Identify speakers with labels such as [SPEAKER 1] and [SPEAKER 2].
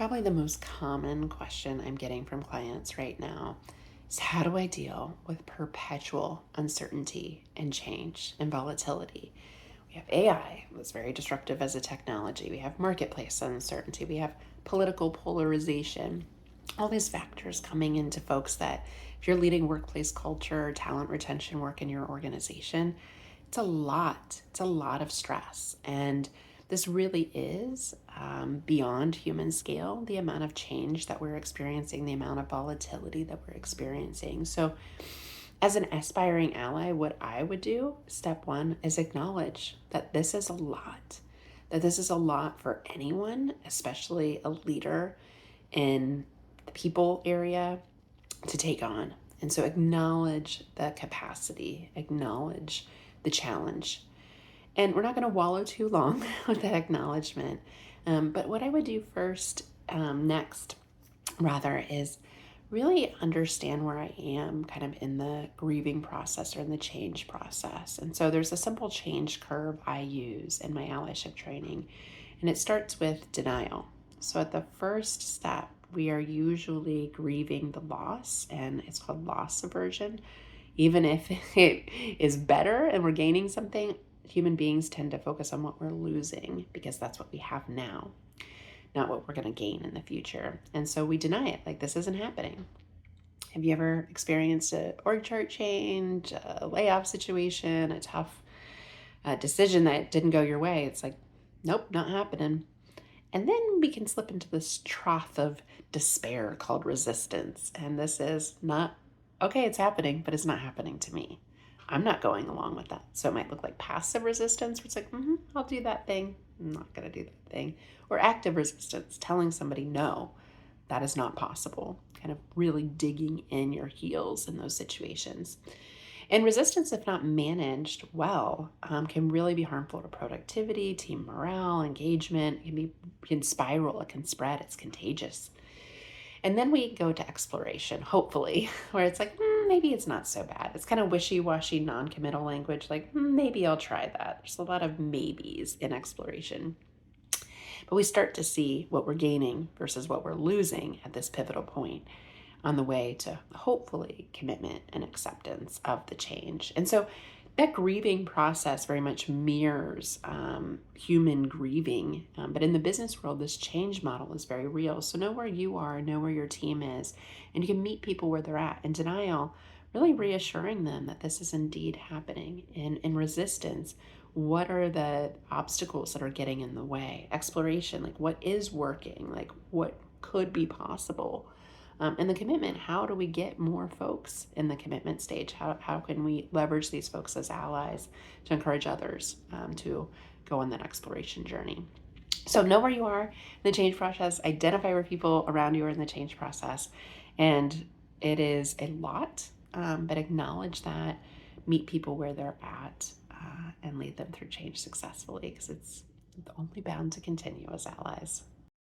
[SPEAKER 1] Probably the most common question I'm getting from clients right now is how do I deal with perpetual uncertainty and change and volatility? We have AI that's very disruptive as a technology. We have marketplace uncertainty. We have political polarization. All these factors coming into folks that if you're leading workplace culture, talent retention work in your organization, it's a lot. It's a lot of stress. And this really is beyond human scale, the amount of change that we're experiencing, the amount of volatility that we're experiencing. So, as an aspiring ally, what I would do, step one, is acknowledge that this is a lot, that this is a lot for anyone, especially a leader in the people area, to take on. And so acknowledge the capacity, acknowledge the challenge. And we're not going to wallow too long with that acknowledgement. But what I would do next, rather, is really understand where I am kind of in the grieving process or in the change process. And so there's a simple change curve I use in my allyship training, and it starts with denial. So at the first step, we are usually grieving the loss, and it's called loss aversion. Even if it is better and we're gaining something, human beings tend to focus on what we're losing because that's what we have now, not what we're going to gain in the future. And so we deny it, like this isn't happening. Have you ever experienced an org chart change, a layoff situation, a tough decision that didn't go your way? It's like, nope, not happening. And then we can slip into this trough of despair called resistance. And this is not, okay, it's happening, but it's not happening to me. I'm not going along with that. So it might look like passive resistance, where it's like, I'll do that thing. I'm not going to do that thing. Or active resistance, telling somebody, no, that is not possible. Kind of really digging in your heels in those situations. And resistance, if not managed well, can really be harmful to productivity, team morale, engagement. It can spiral, it can spread, it's contagious. And then we go to exploration, hopefully, where it's like, maybe it's not so bad. It's kind of wishy-washy, non-committal language, like, maybe I'll try that. There's a lot of maybes in exploration. But we start to see what we're gaining versus what we're losing at this pivotal point on the way to hopefully commitment and acceptance of the change. And so that grieving process very much mirrors human grieving. But in the business world, this change model is very real. So know where you are, know where your team is, and you can meet people where they're at. In denial, really reassuring them that this is indeed happening. In resistance, what are the obstacles that are getting in the way? Exploration, like what is working, like what could be possible. And the commitment, how do we get more folks in the commitment stage? How can we leverage these folks as allies to encourage others to go on that exploration journey? So know where you are in the change process, identify where people around you are in the change process. And it is a lot, but acknowledge that, meet people where they're at, and lead them through change successfully because it's only bound to continue as allies.